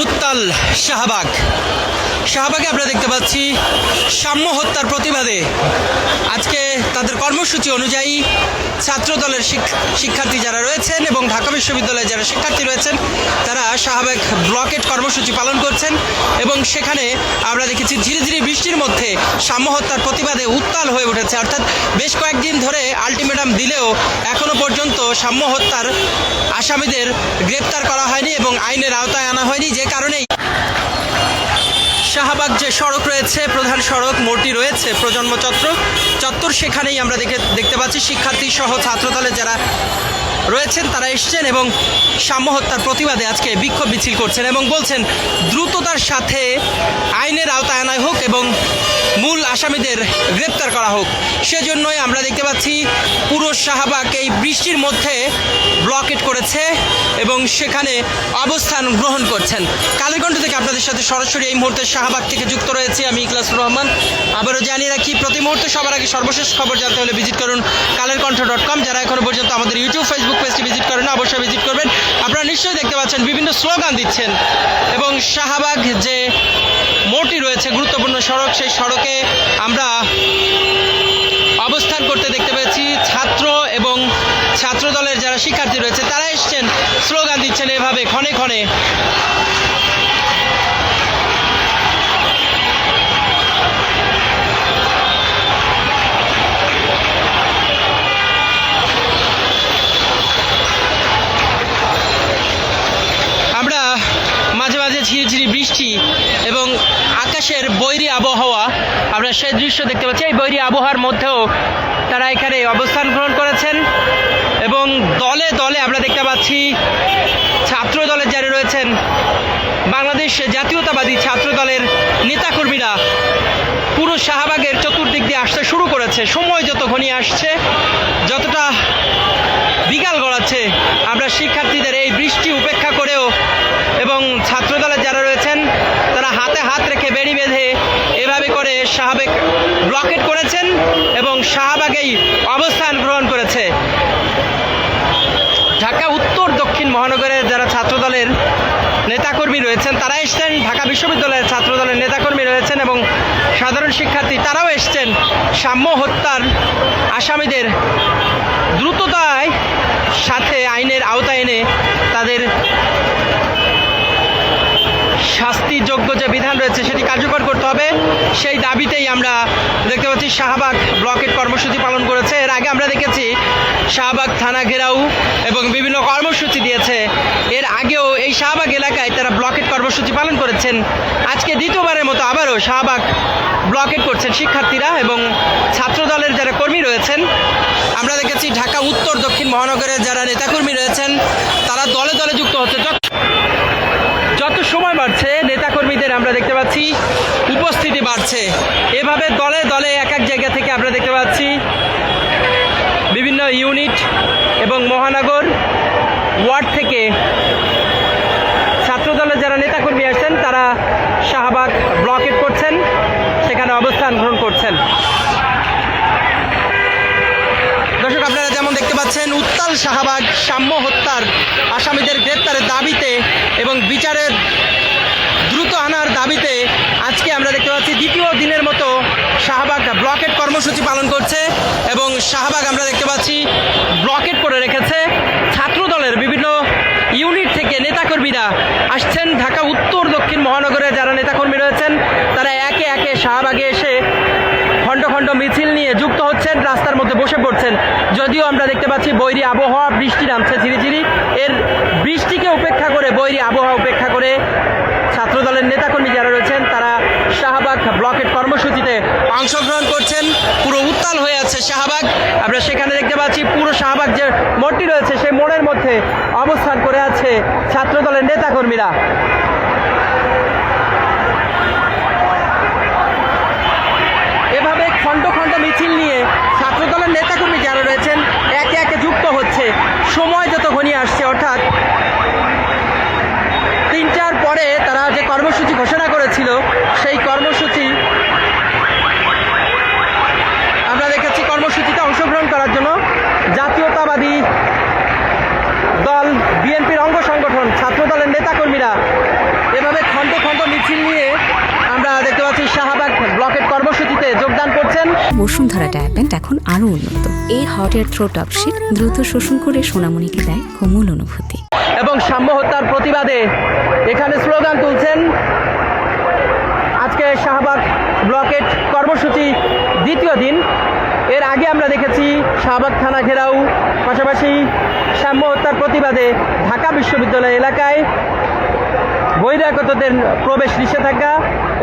উত্তাল শাহবাগে আমরা দেখতে পাচ্ছি সাম্য হত্যার প্রতিবাদে আজকে তাদের কর্মসূচি অনুযায়ী ছাত্রদলের শিক্ষার্থী যারা রয়েছেন এবং ঢাকা বিশ্ববিদ্যালয়ের যারা শিক্ষার্থী রয়েছেন তারা শাহবাগ ব্লকেট কর্মসূচি পালন করছেন এবং সেখানে আমরা দেখেছি ধীরে ধীরে বৃষ্টির মধ্যে সাম্য হত্যার প্রতিবাদে উত্তাল হয়ে উঠেছে। অর্থাৎ বেশ কয়েকদিন ধরে আলটিমেটাম দিলেও এখনো পর্যন্ত সাম্য হত্যার আসামিদের গ্রেপ্তার করা হয়নি এবং আইনের আওতায় আনা হয়নি, যে কারণেই শাহবাগ যে সড়ক রয়েছে, প্রধান সড়ক মোড়টি রয়েছে প্রজন্ম চত্বর, সেখানেই আমরা দেখতে পাচ্ছি শিক্ষার্থী সহ ছাত্রদলের যারা রয়েছেন তারা এসছেন এবং সাম্য হত্যার প্রতিবাদে আজকে বিক্ষোভ মিছিল করছেন এবং বলছেন দ্রুততার সাথে আইনের আওতায় আনা হোক এবং মূল আসামিদের গ্রেপ্তার করা হোক। সেজন্যই আমরা দেখতে পাচ্ছি পুরো শাহবাগ এই বৃষ্টির মধ্যে ব্লকেট করেছে এবং সেখানে অবস্থান গ্রহণ করছেন। কালের কণ্ঠ থেকে আপনাদের সাথে সরাসরি এই মুহূর্তে শাহবাগ থেকে যুক্ত রয়েছে আমি ইখলাসুর রহমান। আবারও জানিয়ে রাখি, প্রতি মুহূর্তে সবার আগে সর্বশেষ খবর জানতে হলে ভিজিট করুন kalerkontho.com। যারা এখনো পর্যন্ত আমাদের ইউটিউব ফেসবুক পেজটি ভিজিট করেন না, অবশ্যই ভিজিট করবেন। আপনারা নিশ্চয়ই দেখতে পাচ্ছেন বিভিন্ন স্লোগান দিচ্ছেন এবং শাহবাগ যে মোড়টি রয়েছে গুরুত্বপূর্ণ সড়ক, সেই সড়কে আমরা অবস্থান করতে দেখতে পেয়েছি ছাত্র এবং ছাত্রদলের যারা শিক্ষার্থী রয়েছে তারা এসছেন, স্লোগান দিচ্ছেন এভাবে ক্ষণে ক্ষণে। আমরা মাঝে মাঝে ঝিরিঝিরি বৃষ্টি এবং আকাশের বৈরী আবহাওয়া, আমরা সেই দৃশ্য দেখতে পাচ্ছি। এই বৈরী আবহাওয়ার মধ্যেও তারা এখানে অবস্থান গ্রহণ করেছেন এবং দলে দলে আমরা দেখতে পাচ্ছি ছাত্র দলের যারা রয়েছেন, বাংলাদেশ জাতীয়তাবাদী ছাত্র দলের নেতাকর্মীরা পুরো শাহবাগের চতুর্দিক দিয়ে আসতে শুরু করেছে। সময় যত ঘনিয়ে আসছে, যতটা বিকাল গড়াচ্ছে, আমরা শিক্ষার্থীদের এই বৃষ্টি উপেক্ষা করেও এবং ছাত্রদলের যারা রয়েছেন তারা হাতে হাত রেখে বেড়ি বেঁধে এভাবে করে শাহবাগ ব্লকেট করেছেন এবং শাহবাগেই অবস্থান গ্রহণ করেছে। ঢাকা উত্তর দক্ষিণ মহানগরের যারা ছাত্রদলের নেতাকর্মী রয়েছেন তারা এসছেন, ঢাকা বিশ্ববিদ্যালয়ের ছাত্রদলের নেতাকর্মী রয়েছেন এবং সাধারণ শিক্ষার্থী তারাও এসছেন সাম্য হত্যার আসামিদের দ্রুততায় সাথে আইনের আওতায় এনে তাদের শাস্তিযোগ্য যে বিধান রয়েছে সেটি কার্যকর করতে হবে, সেই দাবিতেই আমরা দেখতে পাচ্ছি শাহবাগ ব্লকেট কর্মসূচি পালন করেছে। এর আগে আমরা দেখেছি শাহবাগ থানা ঘেরাও এবং বিভিন্ন কর্মসূচি দিয়েছে। এর আগেও এই শাহবাগ এলাকায় তারা ব্লকেট কর্মসূচি পালন করেছেন। আজকে দ্বিতীয়বারের মতো আবারও শাহবাগ ব্লকেট করছেন শিক্ষার্থীরা এবং ছাত্রদলের যারা কর্মী রয়েছেন। আমরা দেখেছি ঢাকা উত্তর দক্ষিণ মহানগরের যারা নেতাকর্মী রয়েছেন তারা দলে দলে যুক্ত হচ্ছে। যত সময় বাড়ছে নেতাকর্মীদের আমরা দেখতে পাচ্ছি উপস্থিতি বাড়ছে। এভাবে দলে দলে এক এক জায়গা থেকে আমরা দেখতে পাচ্ছি বিভিন্ন ইউনিট এবং মহানগর ওয়ার্ড থেকে ছাত্রদলের যারা নেতাকর্মী আসছেন তারা শাহবাগ ব্লকেট করছেন, সেখানে অবস্থান গ্রহণ করছেন। দর্শক, আপনারা যেমন দেখতে পাচ্ছেন উত্তাল শাহবাগ সাম্য হত্যার আসামিদের গ্রেপ্তারের দাবিতে এবং বিচারের দ্রুত আনার দাবিতে আজকে আমরা দেখতে পাচ্ছি দ্বিতীয় দিনের মতো শাহবাগ ব্লকেট কর্মসূচি পালন করছে এবং শাহবাগ আমরা দেখতে পাচ্ছি ব্লকেট করে রেখেছে। ছাত্রদলের বিভিন্ন ইউনিট থেকে নেতাকর্মীরা আসছেন। ঢাকা উত্তর দক্ষিণ মহানগরের যারা নেতাকর্মী রয়েছেন তারা একে একে শাহবাগে এসে খণ্ড খণ্ড মিছিল নিয়ে যুক্ত হচ্ছেন, রাস্তার মধ্যে বসে পড়ছেন। যদিও আমরা দেখতে পাচ্ছি বৈরী আবহাওয়া, বৃষ্টি নামছে ঝিরিঝিরি, এর বৃষ্টিকে উপেক্ষা করে, বৈরী আবহাওয়া উপেক্ষা করে ছাত্রদলের নেতাকর্মী যারা রয়েছেন তারা শাহবাগ ব্লকেট কর্মসূচিতে অংশগ্রহণ করছেন। পুরো উত্তাল হয়ে আছে শাহবাগ। আমরা সেখানে দেখতে পাচ্ছি পুরো শাহবাগ যে মোড়টি রয়েছে সেই মোড়ের মধ্যে অবস্থান করে আছে ছাত্রদলের নেতাকর্মীরা। এভাবে খণ্ড খণ্ড মিছিল নিয়ে ছাত্রদলের নেতাকর্মী যারা রয়েছেন একে একে যুক্ত হচ্ছে। সময় যত ঘনিয়ে আসছে, অর্থাৎ 3টার পরে তারা যে কর্মসূচি ঘোষণা করেছিল সেই কর্মসূচি আমরা দেখেছি কর্মসূচিতে অংশগ্রহণ করার জন্য জাতীয়তাবাদী দল বিএনপির অঙ্গ সংগঠন ছাত্রদলের নেতাকর্মীরা এভাবে বসুন্ধরা ডায়াপেন্ট এখন আরও উন্নত। এই hot air through top sheet দ্রুত শোষণ করে সোনামণিকে দেয় কোমল অনুভূতি। এবং সাম্য হত্যার প্রতিবাদে এখানে স্লোগান তুলছেন। আজকে শাহবাগ ব্লকেট কর্মসূচি দ্বিতীয় দিন। এর আগে আমরা দেখেছি শাহবাগ থানা ঘেরাও, পাশাপাশি সাম্য হত্যার প্রতিবাদে ঢাকা বিশ্ববিদ্যালয় এলাকায় বহিরাগতদের প্রবেশ নিষেধাজ্ঞা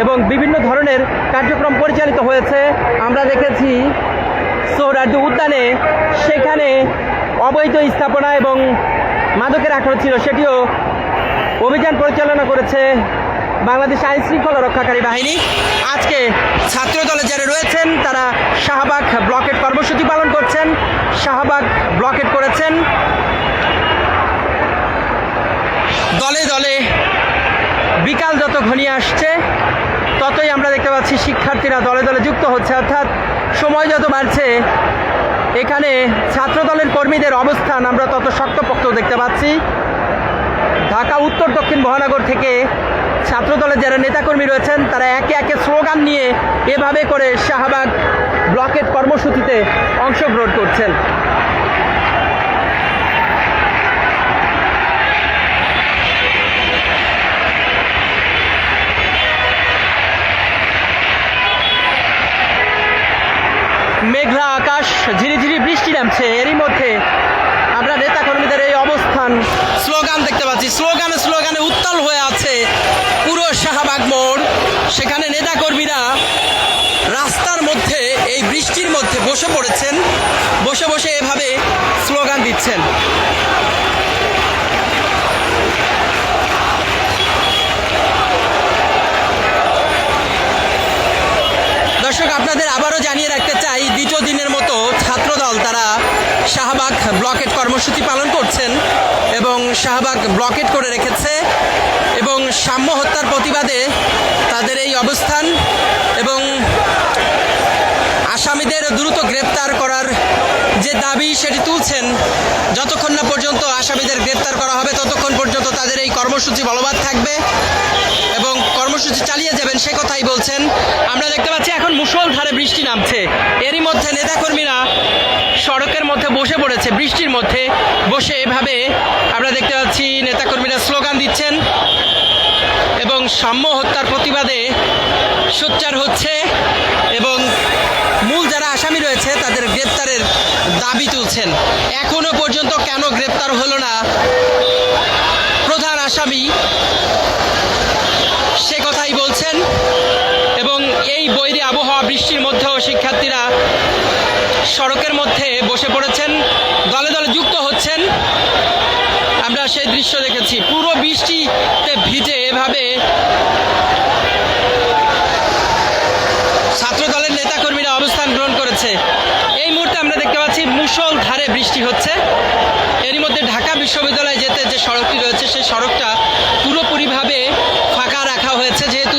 এবং বিভিন্ন ধরনের কার্যক্রম পরিচালিত হয়েছে। আমরা দেখেছি সোহরাওয়ার্দী উদ্যানে, সেখানে অবৈধ স্থাপনা এবং মাদকের আখড়া ছিল, সেটিও অভিযান পরিচালনা করেছে বাংলাদেশ আইন শৃঙ্খলা রক্ষাকারী বাহিনী। আজকে ছাত্র দলে যারা রয়েছেন তারা শাহবাগ ব্লকেট কর্মসূচি পালন করছেন, শাহবাগ ব্লকেট করেছেন। দলে দলে বিকাল যত ঘনিয়ে আসছে ততই আমরা দেখতে পাচ্ছি শিক্ষার্থীরা দলে দলে যুক্ত হচ্ছে, অর্থাৎ সময় যত বাড়ছে এখানে ছাত্র দলের কর্মীদের অবস্থান আমরা তত শক্তপোক্ত দেখতে পাচ্ছি। ঢাকা উত্তর দক্ষিণ মহানগর থেকে ছাত্র দলের যারা নেতাকর্মী রয়েছেন তারা একে একে স্লোগান নিয়ে এভাবে করে শাহবাগ ব্লকেট কর্মসূচিতে অংশগ্রহণ করছেন। মেঘলা আকাশ, ঝিরিঝিরি বৃষ্টি নামছে, এরই মধ্যে আমরা নেতাকর্মীদের এই অবস্থান, স্লোগান দেখতে পাচ্ছি। স্লোগানে স্লোগানে উত্তাল হয়ে আছে পুরো শাহবাগ মোড়। সেখানে নেতাকর্মীরা রাস্তার মধ্যে এই বৃষ্টির মধ্যে বসে পড়েছেন, বসে বসে এভাবে স্লোগান দিচ্ছেন। দর্শক, আপনাদের আবারও জানিয়ে রাখতে চাই, দ্বিতীয় দিনের মতো ছাত্রদল তারা শাহবাগ ব্লকেট কর্মসূচি পালন করছেন এবং শাহবাগ ব্লকেট করে রেখেছে এবং সাম্য হত্যার প্রতিবাদে তাদের এই অবস্থান এবং আসামিদের দ্রুত গ্রেপ্তার করার যে দাবি সেটি তুলছেন। যতক্ষণ না পর্যন্ত আসামিদের গ্রেপ্তার করা হবে ততক্ষণ পর্যন্ত তাদের এই কর্মসূচি বলবৎ থাকবে এবং কর্মসূচি চালিয়ে যাবেন সে কথাই বলছেন। আমরা দেখতে পাচ্ছি এখন মুষলধারে বৃষ্টি নামছে, এরই মধ্যে নেতাকর্মীরা সড়কের মধ্যে বসে পড়েছে, বৃষ্টির মধ্যে বসে এভাবে আমরা দেখতে পাচ্ছি নেতাকর্মীরা স্লোগান দিচ্ছেন এবং সাম্য হত্যার প্রতিবাদে সোচ্চার হচ্ছে এবং মূল যারা আসামি রয়েছে তাদের গ্রেপ্তারের দাবি তুলছেন। এখনো পর্যন্ত কেন গ্রেপ্তার হলো না প্রধান আসামি সে কথাই বলছেন এবং এই বৈরী আবহাওয়া বৃষ্টির মধ্যেও শিক্ষার্থীরা সড়কের মধ্যে বসে পড়েছেন, দলে দলে যুক্ত হচ্ছেন। আমরা সেই দৃশ্য দেখেছি, পুরো বৃষ্টিতে ভিজে এভাবে ছাত্র দলের নেতাকর্মীরা অবস্থান গ্রহণ করেছে। এই মুহূর্তে আমরা দেখতে পাচ্ছি মুষলধারে বৃষ্টি হচ্ছে। এরই মধ্যে ঢাকা বিশ্ববিদ্যালয়ে যেতে যে সড়কটি রয়েছে সেই সড়কটা পুরোপুরিভাবে ফাঁকা রাখা হয়েছে, যেহেতু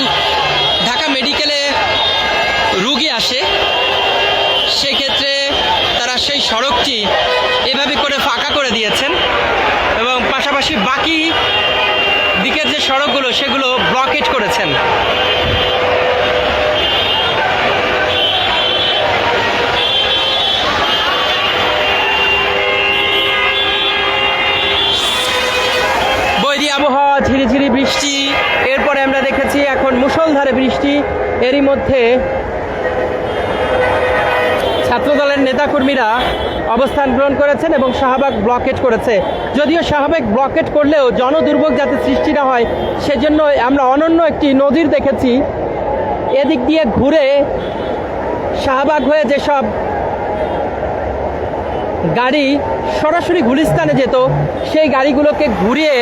ঢাকা মেডিকেলে রুগী আসে, সেক্ষেত্রে তারা সেই সড়কটি এভাবে করে ফাঁকা করে দিয়েছেন এবং পাশাপাশি বাকি দিকের যে সড়কগুলো সেগুলো ব্লকেট করেছেন। বৈরী আবহাওয়া, ঝিরিঝিরি বৃষ্টি, এরপরে আমরা দেখেছি এখন মুষলধারে বৃষ্টি। এরই মধ্যে ছাত্রদলের নেতাকর্মীরা অবস্থান গ্রহণ করেছেন এবং শাহবাগ ব্লকেট করেছে। যদিও শাহবাগ ব্লকেট করলেও জনদুর্ভোগ যাতে সৃষ্টি না হয় সেজন্য আমরা অনন্য একটি নজির দেখেছি। এদিক দিয়ে ঘুরে শাহবাগ হয়ে যেসব গাড়ি সরাসরি গুলিস্তানে যেত সেই গাড়িগুলোকে ঘুরিয়ে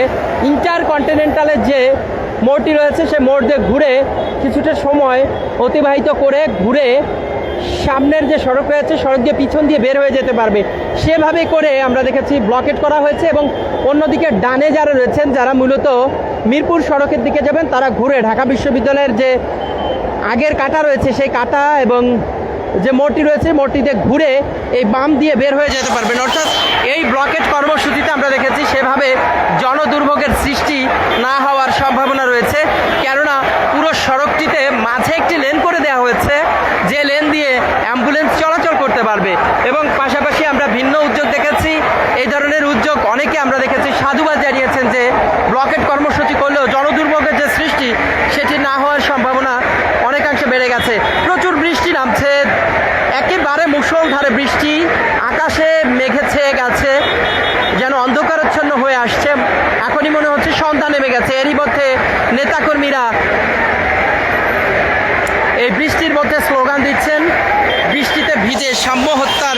ইন্টারকন্টিনেন্টালের যে মোড়টি রয়েছে সেই মোড় দিয়ে ঘুরে কিছুটা সময় অতিবাহিত করে ঘুরে সামনের যে সড়ক রয়েছে সড়ক দিয়ে পিছন দিয়ে বের হয়ে যেতে পারবে, সেভাবে করে আমরা দেখেছি ব্লকেট করা হয়েছে। এবং অন্যদিকে ডানে যারা রয়েছেন, যারা মূলত মিরপুর সড়কের দিকে যাবেন, তারা ঘুরে ঢাকা বিশ্ববিদ্যালয়ের যে আগের কাটা রয়েছে সেই কাটা এবং যে মোড়টি রয়েছে মোড়টিতে ঘুরে এই বাম দিয়ে বের হয়ে যেতে পারবেন। অর্থাৎ এই ব্লকেট কর্মসূচিতে আমরা দেখেছি সেভাবে জনদুর্ভোগের সৃষ্টি না হওয়ার সম্ভাবনা রয়েছে, কেননা পুরো সড়কটিতে মাঝে একটি লেন করে দেওয়া হয়েছে, যে লেন দিয়ে অ্যাম্বুলেন্স অ্যাম্বুলেন্স চলাচল করতে পারবে। এবং পাশাপাশি আমরা ভিন্ন উদ্যোগ দেখেছি, এই ধরনের উদ্যোগ অনেকে আমরা দেখেছি সাধুবাদ জানিয়েছেন যে ব্লকেট কর্মসূচি করলেও জনদুর্ভোগের যে সৃষ্টি সেটি না হওয়ার সম্ভাবনা অনেকাংশে বেড়ে গেছে। প্রচুর বৃষ্টি নামছে, একেবারে মুষলধারে বৃষ্টি, আকাশে মেঘে ছেয়ে গেছে, যেন অন্ধকারাচ্ছন্ন হয়ে আসছে। এখনই মনে হচ্ছে সন্ধ্যা নেমে গেছে। এরই মধ্যে নেতাকর্মীরা এই বৃষ্টির মধ্যে স্লোগান দিচ্ছেন, বৃষ্টিতে ভিজে সাম্য হত্যার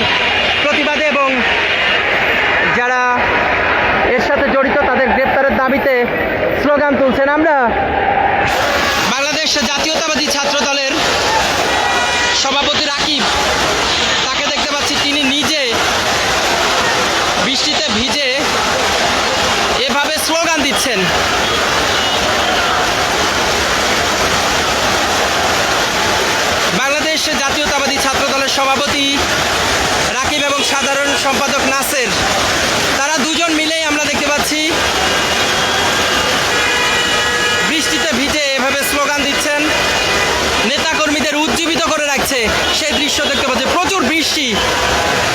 প্রতিবাদে এবং যারা এর সাথে জড়িত তাদের গ্রেপ্তারের দাবিতে স্লোগান তুলছেন। আমরা বাংলাদেশ জাতীয়তাবাদী ছাত্র দলের সভাপতি রাকিব, তাকে দেখতে পাচ্ছি, তিনি নিজে বৃষ্টিতে ভিজে এভাবে স্লোগান দিচ্ছেন। বাংলাদেশ জাতীয়তাবাদী ছাত্র দলের সভাপতি রাকিব এবং সাধারণ সম্পাদক নাসের, তারা দুজন মিলেই আমরা দেখতে পাচ্ছি বৃষ্টিতে ভিজে এভাবে স্লোগান দিচ্ছেন, নেতাকর্মীদের উজ্জীবিত করে রাখছে সেই দৃশ্য দেখতে পাচ্ছি। প্রচুর বৃষ্টি,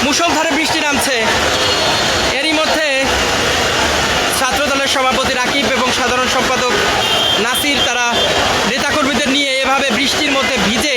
মুষলধারে বৃষ্টি নামছে। এরই মধ্যে ছাত্র দলের সভাপতি রাকিব এবং সাধারণ সম্পাদক নাসির, তারা নেতাকর্মীদের নিয়ে এভাবে বৃষ্টির মধ্যে ভিজে